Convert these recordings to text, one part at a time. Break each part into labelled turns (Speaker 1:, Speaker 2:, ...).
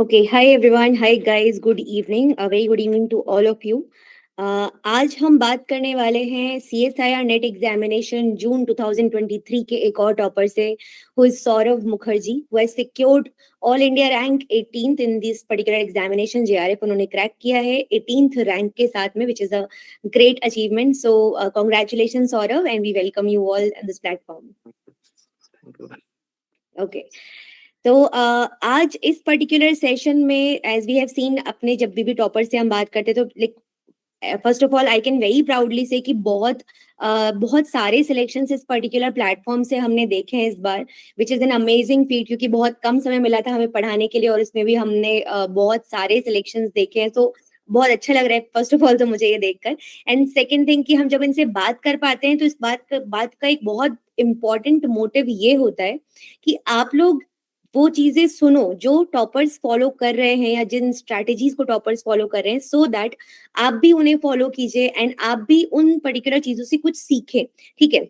Speaker 1: Okay, hi everyone, hi guys, good evening, a very good evening to all of you. आज हम बात करने वाले हैं CSIR नेट एग्जामिनेशन जून 2023 के एक और टॉपर से, who is Saurabh Mukherjee, who has secured all India rank 18th in this particular examination. JRF उन्होंने क्रैक किया है 18th रैंक के साथ में, which is a great achievement. So congratulations Saurabh, and we welcome you all on this platform. Okay. तो आज इस particular session में एज वी हैव सीन, अपने जब भी टॉपर से हम बात करते तो like first of all I can very proudly से कि बहुत सारे सिलेक्शंस इस पर्टिकुलर प्लेटफॉर्म से हमने देखे हैं इस बार, which is an amazing feat, क्योंकि बहुत कम समय मिला था हमें पढ़ाने के लिए और इसमें भी हमने बहुत सारे सिलेक्शंस देखे हैं. तो बहुत अच्छा लग रहा है फर्स्ट ऑफ ऑल तो मुझे ये देखकर. एंड सेकेंड थिंग कि हम जब इनसे बात कर पाते हैं तो इस बात का एक बहुत इंपॉर्टेंट मोटिव ये होता है कि आप लोग वो चीजें सुनो जो टॉपर्स फॉलो कर रहे हैं या जिन स्ट्रैटेजीज को टॉपर्स फॉलो कर रहे हैं, सो दैट आप भी उन्हें फॉलो कीजिए एंड आप भी उन पर्टिकुलर चीजों से कुछ सीखें. ठीक है.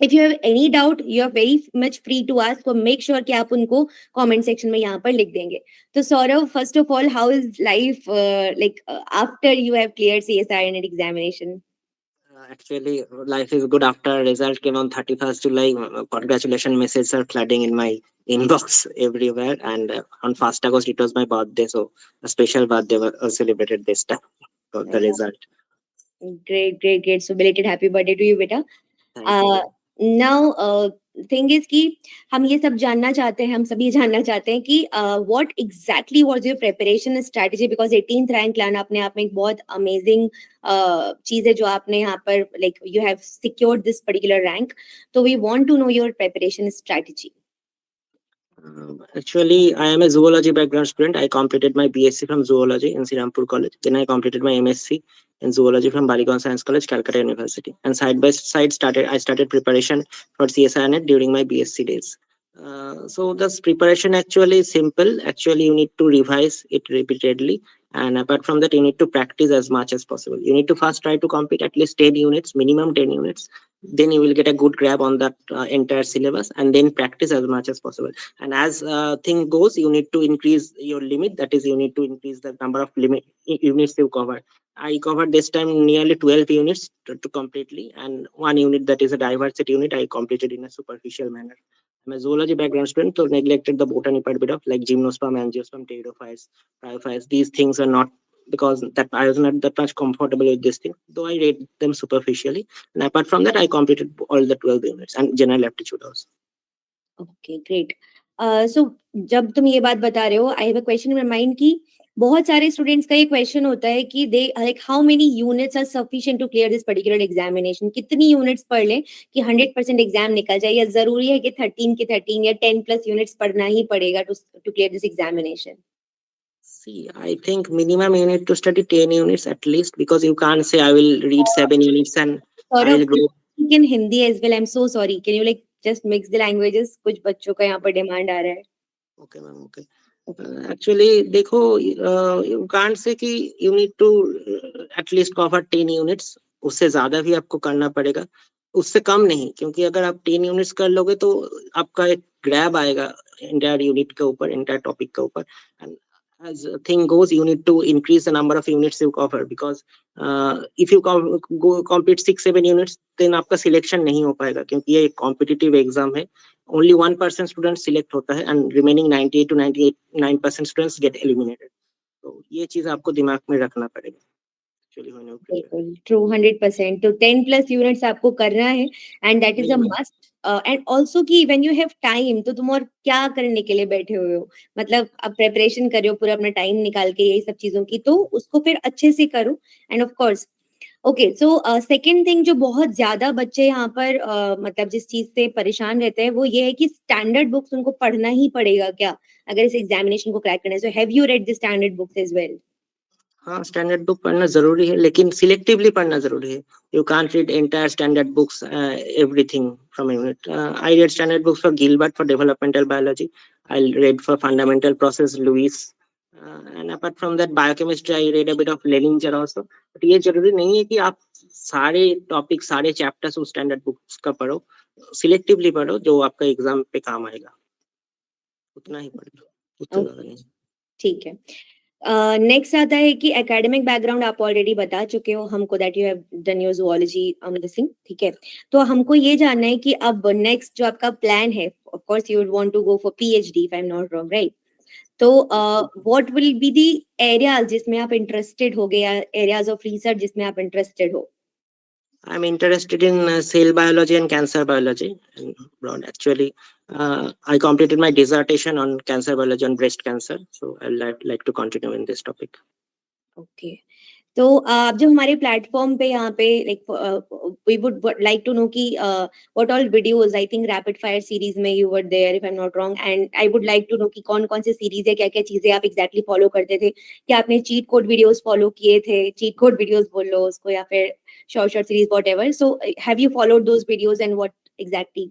Speaker 1: If you have any doubt you are very much free to ask, तो मेक श्योर कि आप उनको कमेंट सेक्शन में यहाँ पर लिख देंगे. तो Saurabh, first of all, how is life like after you have cleared CSIR net examination?
Speaker 2: Actually, life is good. After result came on 31st July, congratulations messages are flooding in my inbox everywhere. And on 1st August, it was my birthday. So a special birthday was celebrated this time for the result.
Speaker 1: Great. So belated happy birthday to you, beta.
Speaker 2: Thank you.
Speaker 1: Now, thing is कि हम ये सब जानना चाहते हैं, हम सभी जानना चाहते हैं कि what exactly was your preparation strategy, because 18th rank लाना अपने आप में एक बहुत अमेजिंग चीज है जो आपने यहाँ पर like you have secured this particular rank. तो we want to know your preparation strategy.
Speaker 2: Actually, I am a zoology background student. I completed my BSc from zoology in Srirampur College. Then I completed my MSc in zoology from Baligaon Science College, Calcutta University. And side by side, I started preparation for CSIR NET during my BSc days. So this preparation actually is simple. Actually, you need to revise it repeatedly. And apart from that, you need to practice as much as possible. You need to first try to complete at least 10 units, minimum 10 units. Then you will get a good grab on that entire syllabus, and then practice as much as possible. And as thing goes, you need to increase your limit. That is, you need to increase the number of units you cover. I covered this time nearly 12 units to completely, and one unit that is a diversity unit I completed in a superficial manner. I'm a zoology background student, so neglected the botany part bit of like gymnosperm, angiosperm, pteridophytes, bryophytes. These things are not, because that I was not that much comfortable with this thing, though I read them superficially. And apart from that, I completed all the 12 units and general aptitude also.
Speaker 1: Okay, great. So जब तुम ये बात बता रहे हो, I have a question in my mind कि बहुत सारे स्टूडेंट्स का ये क्वेश्चन होता है कि they like how many units are sufficient to clear this particular examination. कितनी यूनिट्स पढ़ लें कि 100% एग्जाम निकल जाए, या जरूरी है कि 13 के 13 या 10 प्लस यूनिट्स पढ़ना ही पड़ेगा to clear this examination?
Speaker 2: See, I think minimum you need to study 10 units at least, because you can't say I will read 7 units and I will go.
Speaker 1: In Hindi as well. I'm so sorry. Can you like just mix the languages? कुछ बच्चों का यहाँ पर demand आ रहा है.
Speaker 2: Okay, ma'am. Okay. Actually, देखो, you can't say कि you need to at least cover 10 units. उससे ज्यादा भी आपको करना पड़ेगा, उससे कम नहीं. क्योंकि अगर आप 10 यूनिट्स कर लोगे तो आपका एक ग्रैब आएगा इंटायर यूनिट के ऊपर, इंटायर टॉपिक के ऊपर. And as thing goes, you need to increase the number of units you cover, because if you go complete 6-7 units, then आपका selection नहीं हो पाएगा, क्योंकि ये एक competitive exam है. Only 1% students select होता है, and remaining 98 to 99% students get eliminated. तो ये चीज आपको दिमाग में रखना पड़ेगा.
Speaker 1: True, 100%. तो 10 plus units आपको करना है, and that is a must. And also कि when you have time, तो तुम और क्या करने के लिए बैठे हुए हो, मतलब अब प्रेपरेशन कर रहे हो पूरा अपना टाइम निकाल के यही सब चीजों की, तो उसको फिर अच्छे से करो. End of course okay, so second thing जो बहुत ज्यादा बच्चे यहाँ पर मतलब जिस चीज से परेशान रहते हैं वो ये है कि स्टैंडर्ड बुक्स उनको पढ़ना ही पड़ेगा क्या अगर इस एग्जामिनेशन को क्रैक करना है. So have you read the standard books as well?
Speaker 2: हाँ, स्टैंडर्ड बुक पढ़ना जरूरी है, लेकिन सिलेक्टिवली पढ़ना जरूरी है. You can't read entire standard books everything from a unit. I read standard books for Gilbert for developmental biology. I read for fundamental process Lewis, and apart from that biochemistry I read a bit of Lellinger also. But ये जरूरी नहीं है कि आप सारे topic, सारे chapters उस standard books का पढ़ो. सिलेक्टिवली पढ़ो, जो आपका एग्जाम पे काम आएगा उतना ही पढ़ो, उससे ज्यादा नहीं.
Speaker 1: ठीक है। नेक्स्ट आता है कि एकेडमिक बैकग्राउंड आप ऑलरेडी बता चुके हो हमको that you have done your zoology this thing, ठीक है। तो हमको ये जानना है कि अब नेक्स्ट जो आपका प्लान है, of course you would want to go for PhD if I am not wrong, right? तो what will be the areas जिसमें आप इंटरेस्टेड होगे या एरियाज ऑफ रिसर्च जिसमें आप इंटरेस्टेड हो?
Speaker 2: I'm interested in cell biology and cancer biology. And broad, actually, I completed my dissertation on cancer biology on breast cancer. So I'd like to continue in this topic.
Speaker 1: Okay, तो आप जो हमारे platform पे यहाँ पे like we would like to know कि what all videos, I think rapid fire series में you were there if I am not wrong, and I would like to know कि कौन कौन से सीरीज है, क्या क्या चीजें आप एग्जैक्टली फॉलो करते थे, क्या आपने चीट कोड वीडियोस फॉलो किए थे, चीट कोड वीडियोस बोल लो उसको, या फिर short short series whatever, so have you followed those videos and what exactly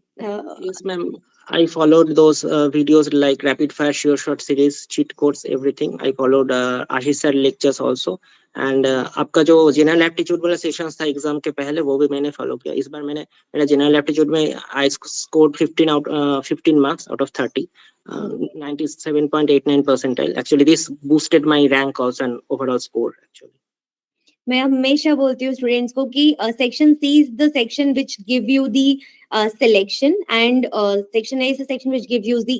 Speaker 2: Yes, ma'am. I followed those videos like rapid fire short series, cheat codes, everything. I followed Ashish sir lectures also. And आपका जो general aptitude वाला sessions था exam के पहले वो भी मैंने follow किया। इस बार मैंने मेरा जनरल एप्टीट्यूड में I scored 15 marks out of 30, 97.89 percentile. Actually this boosted my rank also and overall score actually.
Speaker 1: मैं हमेशा बोलती हूँ स्टूडेंट्स को कि section C is the section which give you the selection, and section A is the section which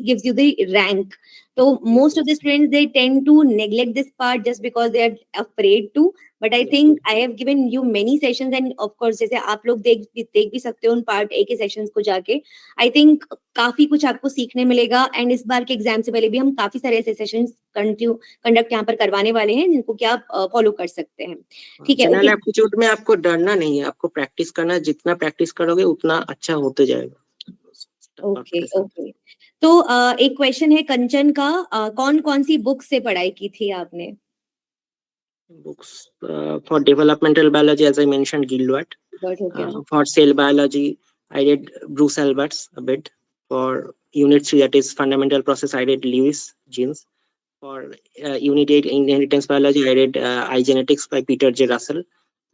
Speaker 1: gives you the rank. So most of the students, they tend to neglect this part just because they are afraid to, but I think I have given you many sessions, and of course जैसे आप लोग देख भी सकते हो उन part A के sessions को जाके, आई थिंक काफी कुछ आपको सीखने मिलेगा। एंड इस बार के एग्जाम से पहले भी हम काफी सारे ऐसे सेशंस कंडक्ट यहाँ पर करवाने वाले हैं जिनको कि आप फॉलो कर सकते हैं, ठीक है।
Speaker 2: जनरल एप्टीट्यूड में आपको डरना नहीं है, आपको प्रैक्टिस करना है, जितना प्रैक्टिस करोगे उतना अच्छा होते जाएगा।
Speaker 1: ओके ओके, तो एक क्वेश्चन है कंचन का, कौन कौन सी बुक से पढ़ाई की थी आपने?
Speaker 2: Books for developmental biology, as I mentioned, Gilbert. For cell biology, I read Bruce Albert's a bit. For unit 3, that is fundamental process, I read Lewis Jeans. For unit 8, inheritance biology, I read iGenetics by Peter J. Russell.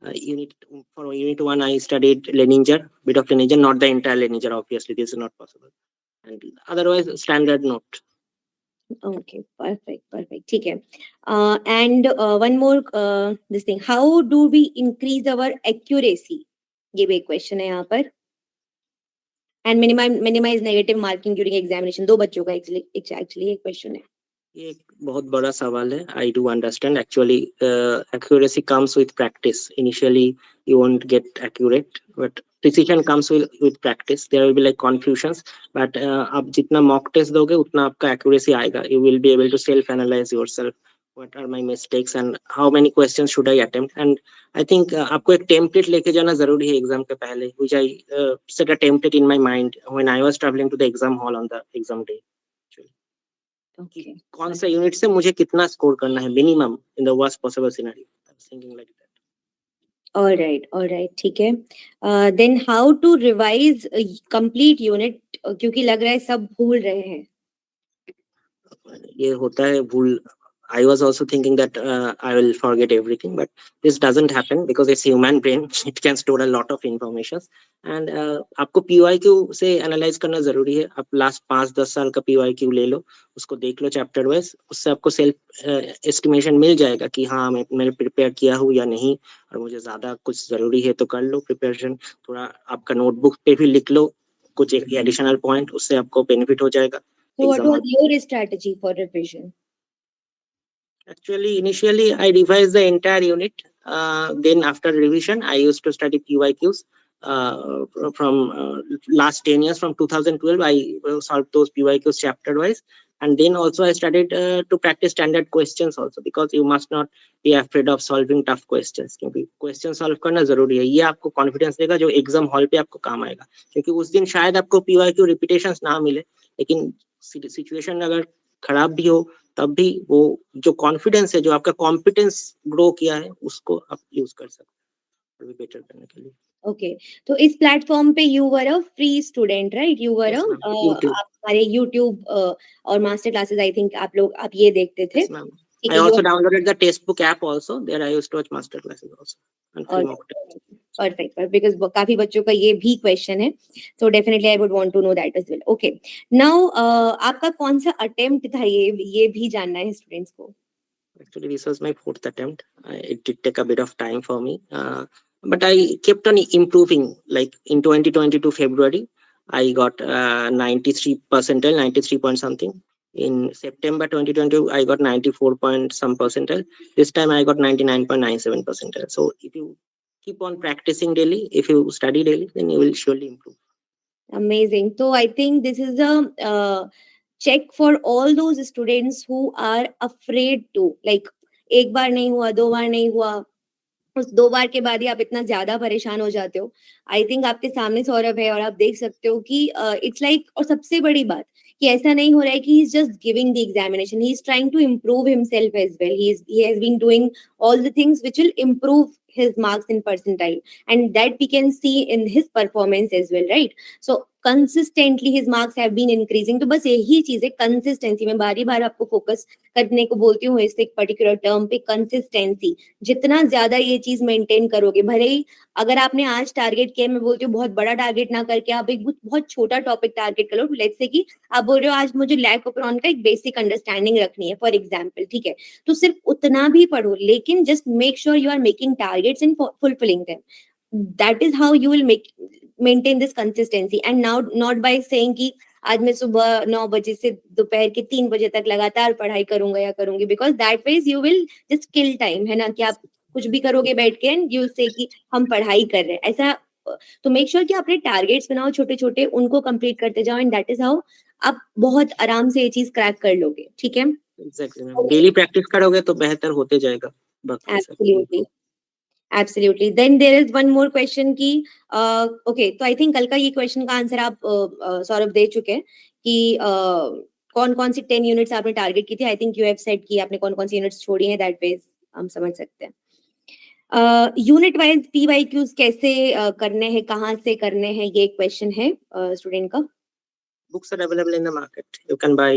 Speaker 2: For unit 1, I studied Leninger, bit of Leninger, not the entire Leninger, obviously, this is not possible. And otherwise, standard note.
Speaker 1: Okay, perfect, ठीक है। And one more this thing, how do we increase our accuracy? ये भी एक question है यहाँ पर। And minimize negative marking during examination, दो बच्चों का actually एक क्वेश्चन है।
Speaker 2: ये एक बहुत बड़ा सवाल है। I do understand. Actually, accuracy comes with practice. Initially, you won't get accurate, but precision comes with practice. There will be like confusions, but आप जितना mock test दोगे उतना आपका accuracy आएगा. You will be able to self-analyze yourself. What are my mistakes and how many questions should I attempt? And I think आपको एक template लेके जाना जरूरी है exam के पहले, which I set a template in my mind when I was traveling to the exam hall on the exam day.
Speaker 1: Okay.
Speaker 2: कौन सा यूनिट से मुझे कितना स्कोर करना है minimum in the worst possible scenario, I was thinking like that.
Speaker 1: Alright, ठीक है। Then how to revise complete unit, क्योंकि लग रहा है सब भूल रहे हैं।
Speaker 2: ये होता है भूल। I was also thinking that I will forget everything, but this doesn't happen because it's human brain. It can store a lot of information, and आपको PYQ से analyze करना जरूरी है। आप last 5-10 साल का PYQ ले लो, उसको देख लो chapter wise, उससे आपको self estimation मिल जाएगा कि हाँ मैंने prepare किया हूँ या नहीं, और मुझे ज्यादा कुछ जरूरी है तो कर लो preparation। थोड़ा आपका notebook पे भी लिख लो कुछ एक additional point, उससे आपको benefit हो जाएगा।
Speaker 1: So what was your strategy for revision?
Speaker 2: Actually, initially I revised the entire unit. Then after revision, I used to study PYQs from last 10 years. From 2012, I solved those PYQs chapter wise. And then also I started to practice standard questions also, because you must not be afraid of solving tough questions. क्योंकि question solve करना जरूरी है। ये आपको confidence देगा जो exam hall पे आपको काम आएगा। क्योंकि उस दिन शायद आपको PYQ repetitions ना मिले, लेकिन situation अगर खराब भी हो तब भी वो जो कॉन्फिडेंस है, जो आपका कॉम्पिटेंस ग्रो किया है, उसको आप यूज कर सकते हैं बेटर करने के लिए।
Speaker 1: ओके, तो इस प्लेटफॉर्म पे you were a free student, right? You were हमारे यूट्यूब और मास्टर क्लासेस, आई थिंक आप ये देखते थे।
Speaker 2: I also downloaded the Testbook app also. There I used to watch master classes also and free mock tests.
Speaker 1: Perfect, because काफी बच्चों का ये भी क्वेश्चन है, so definitely I would want to know that as well. Okay, now आपका कौन सा attempt था, ये भी जानना है स्टूडेंट्स को.
Speaker 2: Actually, this was my fourth attempt. It did take a bit of time for me, but I kept on improving. Like in 2022 February, I got 93 percentile, 93 point something. In September 2022, I got 94 point some percentile. This time I got 99.97 percentile. So if you keep on practicing daily, if you study daily, then you will surely improve.
Speaker 1: Amazing. So I think this is a check for all those students who are afraid to, like, एक बार नहीं हुआ, दो बार नहीं हुआ, उस दो बार के बाद ही आप इतना ज्यादा परेशान हो जाते हो. आई थिंक आपके सामने सौरभ है और आप देख सकते हो कि इट्स लाइक, और सबसे बड़ी बात कि ऐसा नहीं हो रहा है कि he is just giving the examination, he is trying to improve himself as well. He has been doing all the things which will improve his marks in percentile, and that we can see in his performance as well, right? So consistently his marks have been increasing. तो बस यही चीज है, consistency. मैं बारी बार आपको focus करने को बोलती हूँ इस एक पर्टिकुलर टर्म पे, कंसिस्टेंसी. जितना ज्यादा ये चीज मेंटेन करोगे, भले ही अगर आपने आज टारगेट किया, मैं बोलती हूँ बहुत बड़ा टारगेट ना करके आप एक बहुत छोटा टॉपिक टारगेट करो. लेट्स से कि आप बोल रहे हो आज मुझे लैक ऑपरॉन का एक बेसिक अंडरस्टैंडिंग रखनी है फॉर एग्जाम्पल, ठीक है, तो सिर्फ उतना भी पढ़ो, लेकिन just make sure you are making targets and fulfilling them. That is how you will maintain this consistency, and now not by saying कि आज मैं सुबह 9 बजे से दोपहर के 3 बजे तक लगातार पढ़ाई करूंगा या करूंगी, because that ways you will just kill time, है ना, कि आप कुछ भी करोगे बैठ के and you will say कि हम पढ़ाई कर रहे हैं, ऐसा. तो मेक श्योर कि अपने टारगेट्स बनाओ छोटे छोटे, उनको कंप्लीट करते जाओ, एंड दैट इज हाउ आप बहुत आराम से ये चीज क्रैक कर लोगे. ठीक है,
Speaker 2: एग्जैक्टली. डेली प्रैक्टिस करोगे तो बेहतर होते जाएगा.
Speaker 1: Absolutely. Absolutely. Then there is one more question की okay, तो I think कल का ये question का आंसर आप सौरभ दे चुके हैं कि कौन कौन सी 10 यूनिट्स आपने टारगेट की थी. आई थिंक यू हैव सेड कि आपने कौन कौन सी यूनिट्स छोड़ी हैं, दैट वेज हम समझ सकते हैं. यूनिट वाइज PYQs कैसे करने हैं, कहाँ से करने हैं, ये क्वेश्चन है स्टूडेंट का.
Speaker 2: Books are available in the market. You can buy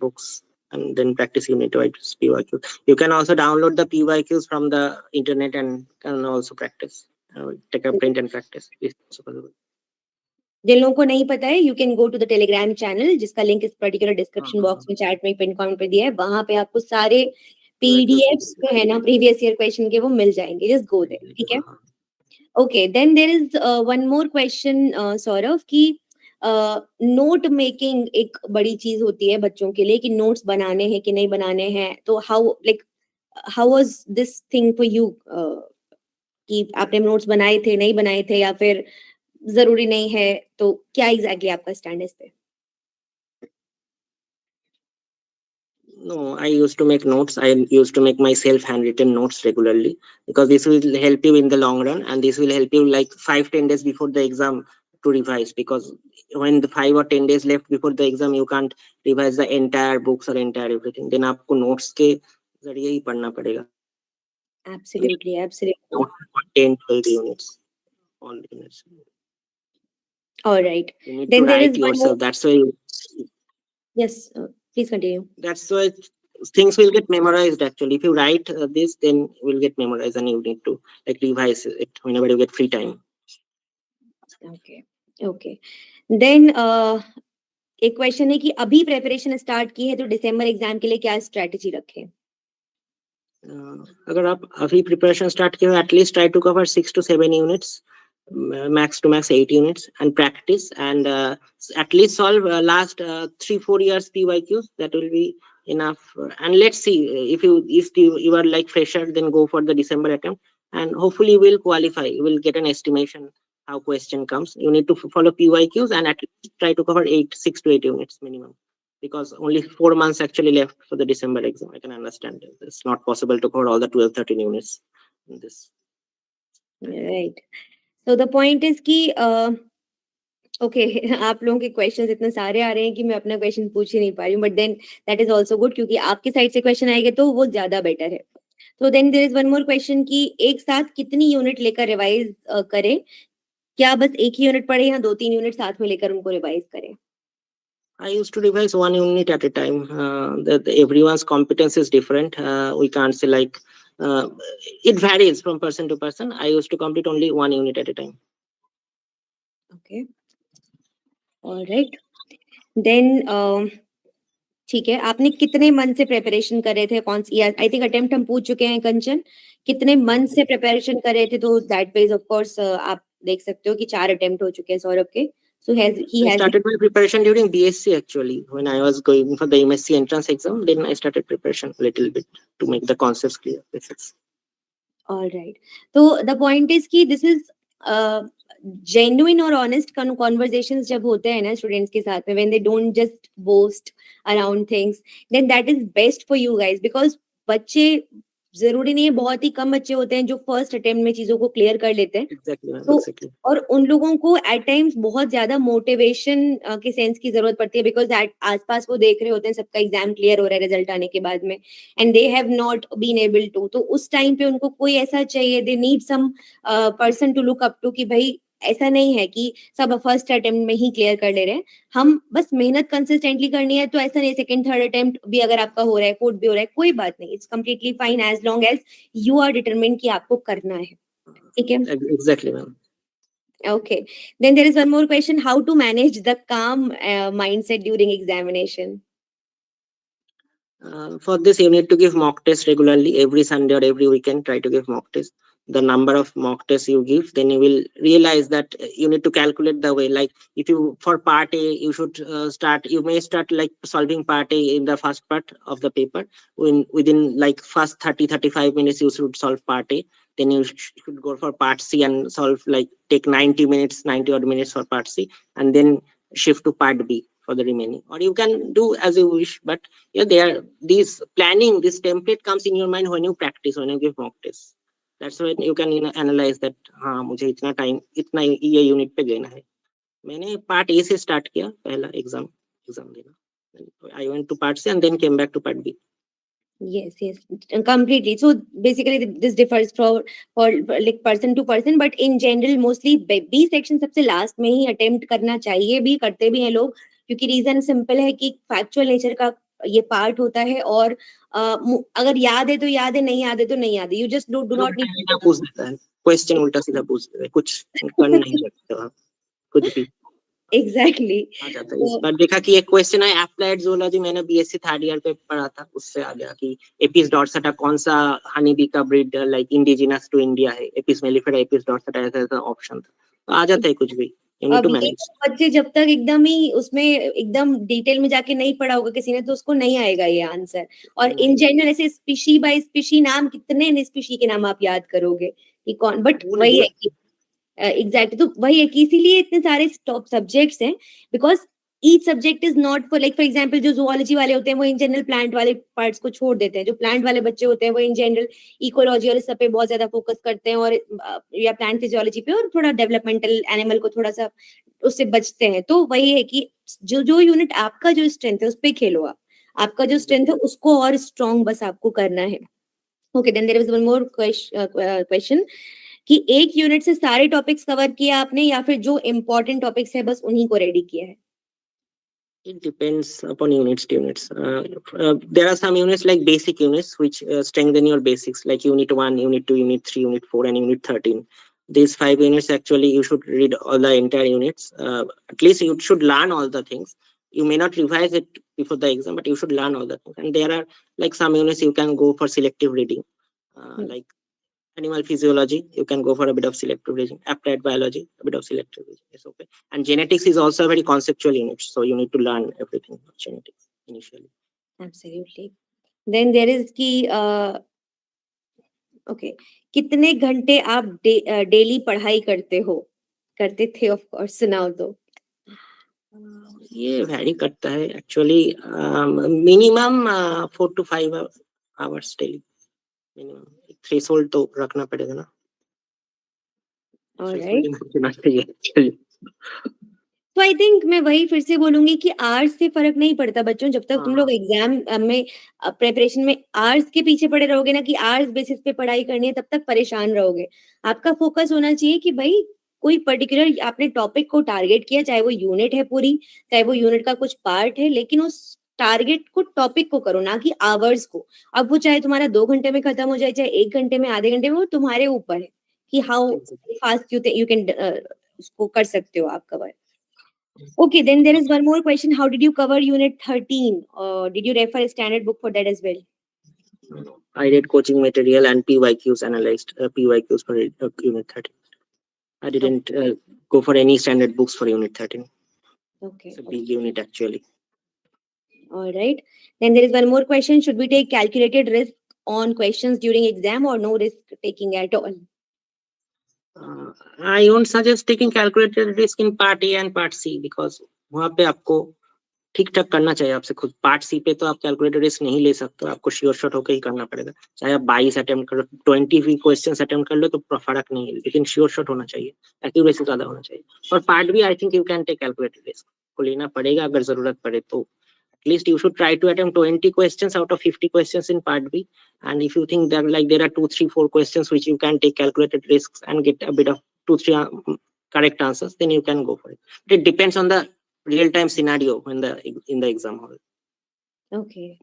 Speaker 2: books and then practice unit-wise PYQs. You can also download the PYQs from the internet and can also practice. Take a print and practice. It's also possible.
Speaker 1: जिन लोगों को नहीं पता है, you can go to the Telegram channel, जिसका link इस particular description box में chat में pin comment पे दिया है. वहां पे आपको सारे PDFs जो है ना प्रीवियस ईयर क्वेश्चन के, वो मिल जाएंगे. Just go there. ठीक है, okay. Then there is one more question Saurabh की नोट मेकिंग एक बड़ी चीज होती है बच्चों के लिए कि नोट्स बनाने हैं कि नहीं बनाने हैं. तो how was this thing for you, कि आपने नोट्स बनाए थे, नहीं बनाए थे, या फिर जरूरी नहीं है, तो क्या एग्जैक्टली आपका स्टैंड है इस पे?
Speaker 2: No, I used to make notes. I used to make myself handwritten notes regularly because this will help you in the long run, and this will help you like 5-10 days before the exam to revise, because when the 5 or 10 days left before the exam, you can't revise the entire books or entire everything. Then आपको notes के जरिए ही पढ़ना पड़ेगा.
Speaker 1: Absolutely, absolutely.
Speaker 2: 10-12 units, all units.
Speaker 1: All right.
Speaker 2: You need
Speaker 1: Then
Speaker 2: to
Speaker 1: there
Speaker 2: write
Speaker 1: is one
Speaker 2: yourself.
Speaker 1: more.
Speaker 2: That's why.
Speaker 1: Yes, please continue.
Speaker 2: That's why things will get memorized. Actually, if you write this, then it will get memorized, and you need to like revise it whenever you get free time.
Speaker 1: Okay, okay. Then एक question है कि अभी preparation start की है तो दिसंबर exam के लिए क्या स्ट्रेटजी रखें?
Speaker 2: अगर आप अभी प्रिपरेशन स्टार्ट किए, at least try to cover 6 to 7 units, max to max 8 units, and practice, and at least solve last 3-4 years PYQs. That will be enough. And let's see, if you are like fresher, then go for the December attempt, and hopefully you will qualify. You will get an estimation how question comes. You need to follow PYQs and at least try to cover 6 to 8 units minimum, because only 4 months actually left for the December exam. I can understand it's not possible to cover all the 12-13 units in this.
Speaker 1: Right. So the point is कि okay आप लोगों के questions इतने सारे आ रहे हैं कि मैं अपना क्वेश्चन पूछ ही नहीं पा रही हूँ, but then that is also good, क्योंकि आपकी साइड से क्वेश्चन आएंगे तो वो ज्यादा बेटर है. तो then there is one more question कि एक साथ कितनी यूनिट लेकर रिवाइज करें? क्या बस एक ही यूनिट पढ़े या 2-3 यूनिट साथ में लेकर उनको रिवाइज करें?
Speaker 2: I used to revise 1 unit at a time. Everyone's competence is different. We can't say like It varies from person to person. I used to complete only 1 unit at a time.
Speaker 1: Okay. All right. Then ठीक है, आपने कितने month से preparation कर रहे थे? कौन सी, I think attempt हम पूछ चुके हैं कंचन, कितने मंथ से प्रिपरेशन कर रहे थे? तो दैट वेज ऑफ कोर्स आप देख सकते हो कि 4 अटेम्प्ट हो चुके हैं सौरभ के. So he
Speaker 2: I
Speaker 1: has
Speaker 2: started my preparation during BSc actually. When I was going for the MSc entrance exam, then I started preparation a little bit to make the concepts clear. Basics.
Speaker 1: All right. So the point is कि this is genuine और honest conversations जब होते हैं ना students के साथ में, when they don't just boast around things, then that is best for you guys, because बच्चे जरूरी नहीं है, बहुत ही कम बच्चे होते हैं जो फर्स्ट अटेम्प्ट में चीजों को क्लियर कर लेते हैं.
Speaker 2: Exactly, ma'am,
Speaker 1: तो
Speaker 2: exactly.
Speaker 1: और उन लोगों को एट टाइम्स बहुत ज्यादा मोटिवेशन के सेंस की जरूरत पड़ती है, बिकॉज आसपास वो देख रहे होते हैं सबका एग्जाम क्लियर हो रहा है रिजल्ट आने के बाद में, and they have not been able to. तो उस टाइम पे उनको कोई ऐसा चाहिए, they need some person to look up to, कि भाई ऐसा नहीं है कि सब फर्स्ट अटेम्प्ट में ही क्लियर कर ले रहे हैं, हम बस मेहनत कंसिस्टेंटली करनी है. तो ऐसा नहीं, सेकंड थर्ड अटेम्प्ट भी अगर आपका हो रहा है, फोर्थ भी हो रहा है, कोई बात नहीं, it's completely fine as long as you are determined कि आपको करना है. ठीक है.
Speaker 2: Exactly, ma'am.
Speaker 1: Okay. Then there is one more question: how to manage the calm mindset during examination?
Speaker 2: For this, you need to give mock tests regularly, every Sunday or every weekend. Try to give mock tests. The number of mock tests you give, then you will realize that you need to calculate the way. Like if you, for part A, you should you may start like solving part A in the first part of the paper. Within like first 30-35 minutes, you should solve part A. Then you should go for part C and solve, like take 90 odd minutes for part C, and then shift to part B for the remaining. Or you can do as you wish, but yeah, this template comes in your mind when you practice, when you give mock tests. That's when you can analyze that हाँ मुझे इतना time इतना ये unit पे देना है. मैंने part A से स्टार्ट किया पहला एग्जाम देना. I went to part C and then came back to part B.
Speaker 1: Yes, completely. So basically this differs for like person to person, but in general mostly B section सबसे last में ही attempt करना चाहिए, भी करते भी हैं लोग, क्योंकि रीजन सिंपल है कि फैक्चुअल नेचर का ये पार्ट होता है, और अगर याद है तो याद है, नहीं याद है तो नहीं याद है. You just do not need
Speaker 2: पूछ देता है क्वेश्चन, उल्टा सीधा पूछ देता है, कुछ कर नहीं सकते आप, कुछ भी
Speaker 1: एग्जैक्टली
Speaker 2: आ जाता है. इस बार देखा कि एक क्वेश्चन है अप्लाइड ज़ूलॉजी, मैंने बीएससी थर्ड ईयर पे पढ़ा था, उससे आ गया कि एपिस डॉर्सेटा कौन सा हनी बी का breed like indigenous to India है, एपिस मेलिफेरा, एपिस डॉर्सेटा, ऐसा ऑप्शन था. तो आ जाता है कुछ भी.
Speaker 1: अब ये बच्चे जब तक एकदम ही उसमें एकदम डिटेल में जाके नहीं पढ़ा होगा किसी ने, तो उसको नहीं आएगा ये आंसर. और इन जनरल ऐसे स्पीशी बाय स्पीशी नाम, कितने स्पीशी के नाम आप याद करोगे कि कौन, बट वही है कि एग्जैक्टली. तो वही है कि इसीलिए इतने सारे टॉप सब्जेक्ट्स हैं, because each subject is not for, like for example जो जूलॉजी वाले होते हैं वो इन जनरल प्लांट वाले पार्ट्स को छोड़ देते हैं, जो प्लांट वाले बच्चे होते हैं वो इन जनरल इकोलॉजी और इस सब पे बहुत ज्यादा फोकस करते हैं, और या प्लांट फिजियोलॉजी पे, और थोड़ा डेवलपमेंटल एनिमल को थोड़ा सा उससे बचते हैं. तो वही है कि जो यूनिट आपका जो स्ट्रेंथ है उस पे खेलो आप, आपका जो स्ट्रेंथ है उसको और स्ट्रॉन्ग बस आपको करना है. Okay, then there is one more question कि एक यूनिट से सारे टॉपिक्स कवर किया आपने, या फिर जो इम्पोर्टेंट टॉपिक्स है बस उन्हीं को रेडी किया है?
Speaker 2: It depends upon units to units. There are some units like basic units which strengthen your basics, like unit 1, unit 2, unit 3, unit 4, and unit 13. These 5 units actually you should read all the entire units. At least you should learn all the things. You may not revise it before the exam, but you should learn all the things. And there are like some units you can go for selective reading, like animal physiology, you can go for a bit of selective reading. Applied biology, a bit of selective reading. It's okay. And genetics is also a very conceptual unit, so you need to learn everything about genetics initially.
Speaker 1: Absolutely. Then there is की okay, कितने घंटे आप daily पढ़ाई करते थे? Of course सुनाओ तो.
Speaker 2: ये वैरी करता है actually. Minimum 4 to 5 hours daily minimum. Threshold तो रखना पड़ेगा ना.
Speaker 1: तो आई थिंक मैं वही फिर से बोलूंगी कि आर्ट्स से फर्क नहीं पड़ता बच्चों, जब तक तुम लोग एग्जाम में प्रिपरेशन में आर्ट्स के पीछे पड़े रहोगे ना, कि आर्ट्स बेसिस पे पढ़ाई करनी है, तब तक परेशान रहोगे. आपका फोकस होना चाहिए कि भाई कोई पर्टिकुलर आपने टॉपिक को टारगेट किया, चाहे वो यूनिट है पूरी, चाहे वो यूनिट का कुछ पार्ट है, लेकिन उस टारगेट को टॉपिक को करो, ना कि आवर्स को। अब वो चाहे तुम्हारा 2 घंटे में खत्म हो जाए, चाहे 1 घंटे में, आधे घंटे में, वो तुम्हारे ऊपर है कि हाउ फास्ट यू कैन उसको कर सकते हो आप cover. Okay, then there is one more question. How did you cover Unit 13? Did you refer a standard book for that as well?
Speaker 2: I read coaching material and PYQs, analyzed PYQs for Unit 13. I didn't go for any standard books for Unit 13.
Speaker 1: Okay.
Speaker 2: It's a big unit actually.
Speaker 1: All right. Then there is one more question. Should we take calculated risk on questions during exam or no risk taking at all?
Speaker 2: I won't suggest taking calculated risk in part A and part C because वहाँ पे आपको ठीक ठाक करना चाहिए आपसे खुद। Part सी पे तो आप कैलकुलेटेड रिस्क नहीं ले सकते, आपको श्योर शॉट होकर ही करना पड़ेगा। चाहे आप 22 अटेम्प्ट करो, 20 भी क्वेश्चंस अटेम्प्ट कर लो तो फर्क नहीं है, लेकिन श्योर शॉट होना चाहिए, एक्यूरेसी ज्यादा होना चाहिए। और पार्ट भी I think you can take calculated risk, को लेना पड़ेगा अगर जरूरत पड़े तो। At least you should try to attempt 20 questions out of 50 questions in part B. And if you think that like there are 2, 3, 4 questions which you can take calculated risks and get a bit of 2, 3 correct answers, then you can go for it. But it depends on the real-time scenario in the exam hall.
Speaker 1: Okay.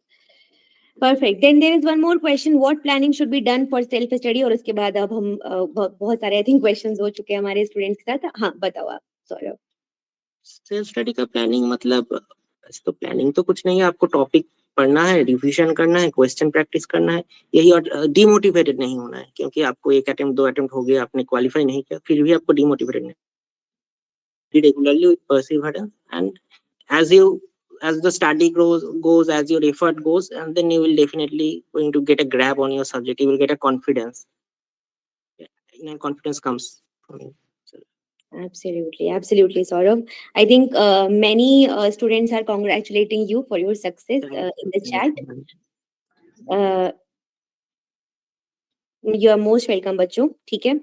Speaker 1: Perfect. Then there is one more question. What planning should be done for self study? और उसके बाद अब हम बहुत सारे I think questions हो चुके हैं हमारे स्टूडेंट्स के साथ। हाँ, बताओ आप। सौरभ।
Speaker 2: सेल्फ स्टडी का प्लानिंग मतलब तो प्लानिंग तो कुछ नहीं है, आपको टॉपिक पढ़ना है, रिवीजन करना है, क्वेश्चन प्रैक्टिस करना है, यही। और डिमोटिवेटेड नहीं होना है, क्योंकि आपको 1 अटेम्प्ट 2 अटेम्प्ट हो गया, आपने क्वालिफाई नहीं किया, फिर भी आपको डिमोटिवेटेड नहीं। Regularly with perseverance, and as the study goes, as your effort goes, and then you will definitely going to get a grab on your subject. You will get a confidence. Confidence comes from it.
Speaker 1: Absolutely, Saurav. I think many students are congratulating you for your success in the chat. You are most welcome, बच्चों। ठीक है।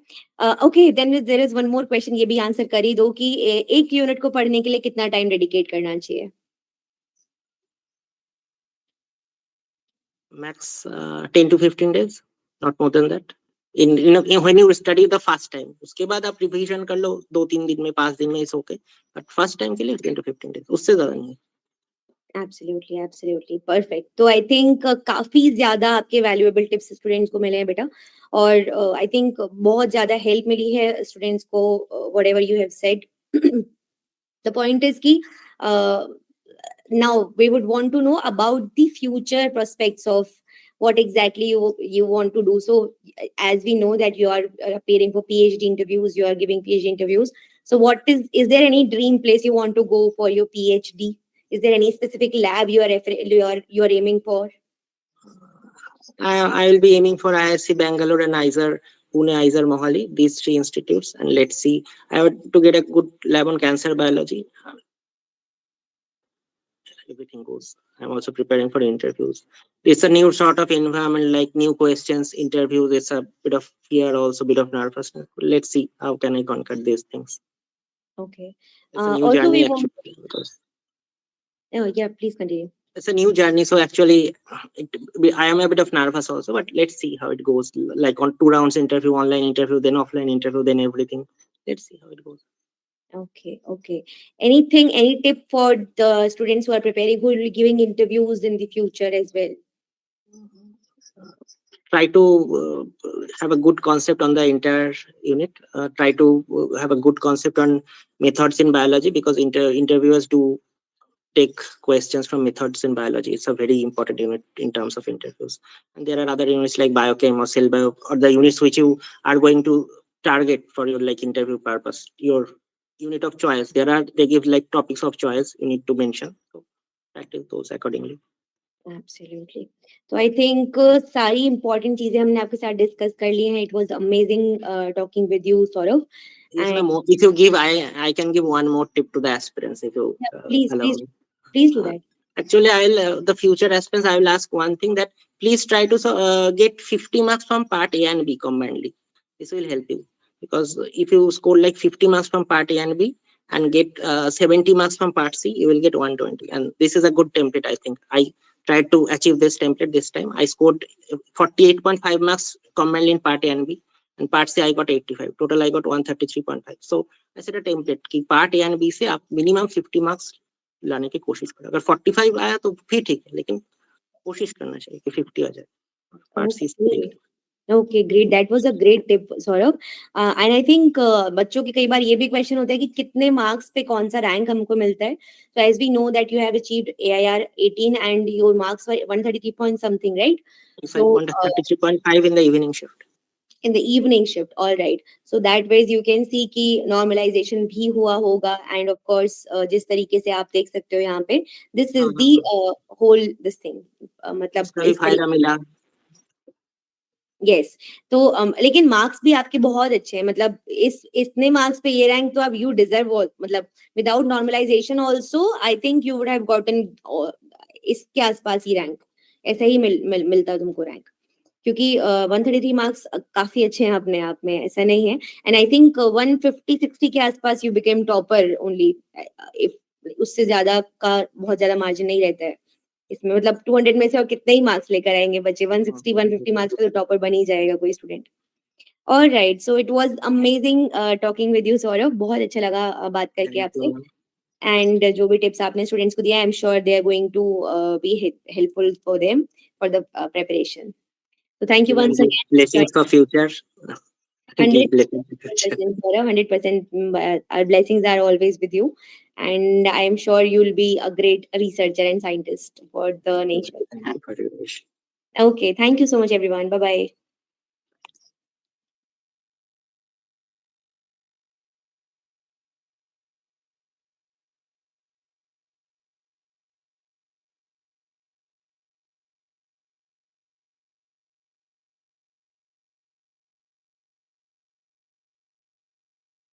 Speaker 1: Okay, then there is one more question. ये भी answer कर ही दो कि एक unit को पढ़ने के लिए कितना टाइम डेडिकेट करना चाहिए?
Speaker 2: Max 10 to 15 days, not more than that. When you study the first time, उसके बाद आप रिवीजन कर लो 2-3 दिन में, 5 दिन में, it's okay. But first time के लिए 10 to 15 days, उससे ज्यादा नहीं।
Speaker 1: Absolutely, perfect. तो I think काफी ज्यादा आपके वैल्यूएबल टिप्स स्टूडेंट्स को मिले हैं बेटा, और I think बहुत ज्यादा हेल्प मिली है स्टूडेंट्स को, whatever you have said. The point is कि now we would want to know about the future prospects of what exactly you want to do. So as we know that you are appearing for PhD interviews, you are giving PhD interviews. So is there any dream place you want to go for your PhD? Is there any specific lab you are aiming for?
Speaker 2: I will be aiming for IISc Bangalore and Pune, IISER Mohali, these 3 institutes, and let's see. I have to get a good lab on cancer biology. Everything goes. I'm also preparing for interviews. It's a new sort of environment, like new questions, interviews. It's a bit of fear, also a bit of nervousness. Let's see how can I conquer these things.
Speaker 1: Okay.
Speaker 2: It's a new journey actually.
Speaker 1: Oh yeah, please continue.
Speaker 2: It's a new journey, so actually I am a bit of nervous also, but let's see how it goes. Like on 2 rounds interview, online interview, then offline interview, then everything. Let's see how it goes.
Speaker 1: Okay. Any tip for the students who are preparing, who will be giving interviews in the future as well?
Speaker 2: Try to have a good concept on the entire unit. Try to have a good concept on methods in biology, because interviewers do take questions from methods in biology. It's a very important unit in terms of interviews. And there are other units like biochem or cell bio, or the units which you are going to target for your like interview purpose, your unit of choice. They give like topics of choice you need to mention. So practice those accordingly.
Speaker 1: Absolutely. So I think सारी important चीजें हमने आपके साथ discuss कर ली हैं. It was amazing talking with you, Saurav.
Speaker 2: Yes, ma'am. If you give, I can give one more tip to the aspirants, if you allow me.
Speaker 1: Please do that.
Speaker 2: Actually, the future aspirants, I will ask one thing, that please try to get 50 marks from part A and B combinedly. This will help you, because if you score like 50 marks from part A and B and get 70 marks from part C, you will get 120. And this is a good template, I think. I tried to achieve this template this time. I scored 48.5 marks combined in part A and B. And part C I got 85. Total I got 133.5. So I said a template कि part A and B से आप minimum 50 marks लाने की कोशिश करो. अगर 45 आया तो फिर ठीक है, लेकिन कोशिश करना चाहिए कि 50 आ जाए. Parts is
Speaker 1: Okay. Okay, great. That was a great tip, Saurabh. And I think बच्चों के कई बार ये भी क्वेश्चन होता है कि कितने मार्क्स पे कौन सा रैंक हमको मिलता है. So as we know that you have achieved AIR 18 and your marks were 133 point something, right? So
Speaker 2: 133.5 in the evening shift.
Speaker 1: In the evening shift, all right. So that ways you can see कि normalization भी हुआ होगा, and of course जिस तरीके से आप देख सकते हो यहाँ पे, this is the whole this thing. मतलब
Speaker 2: इसका भी फायदा मिला.
Speaker 1: यस. तो लेकिन मार्क्स भी आपके बहुत अच्छे हैं. मतलब इतने मार्क्स पे ये रैंक तो आप यू डिजर्व. मतलब without normalisation also I think you would have gotten इसके आसपास ही रैंक. ऐसा ही मिलता तुमको रैंक, क्योंकि 133 मार्क्स काफी अच्छे हैं अपने आप में, ऐसा नहीं है. एंड आई थिंक 150-60 के आसपास यू बिकेम टॉपर ओनली. उससे ज्यादा का बहुत ज्यादा मार्जिन नहीं रहता है इसमें. मतलब 200 में से और कितने ही मार्क्स लेकर आएंगे बच्चे. 160-150 मार्क्स पे तो टॉपर बन ही जाएगा कोई student. All right. So it was amazing talking with you Saurabh. बहुत अच्छा लगा बात करके आपसे. एंड जो भी टिप्स आपने स्टूडेंट्स को दिया, I am sure they are going to be helpful for them for the preparation. So thank you once again.
Speaker 2: Blessings for future.
Speaker 1: 100%, Saurabh, 100%. Our blessings are always with you, and I am sure you'll be a great researcher and scientist for the nation.
Speaker 2: Thank you for your wish.
Speaker 1: Okay, thank you so much, everyone. Bye bye.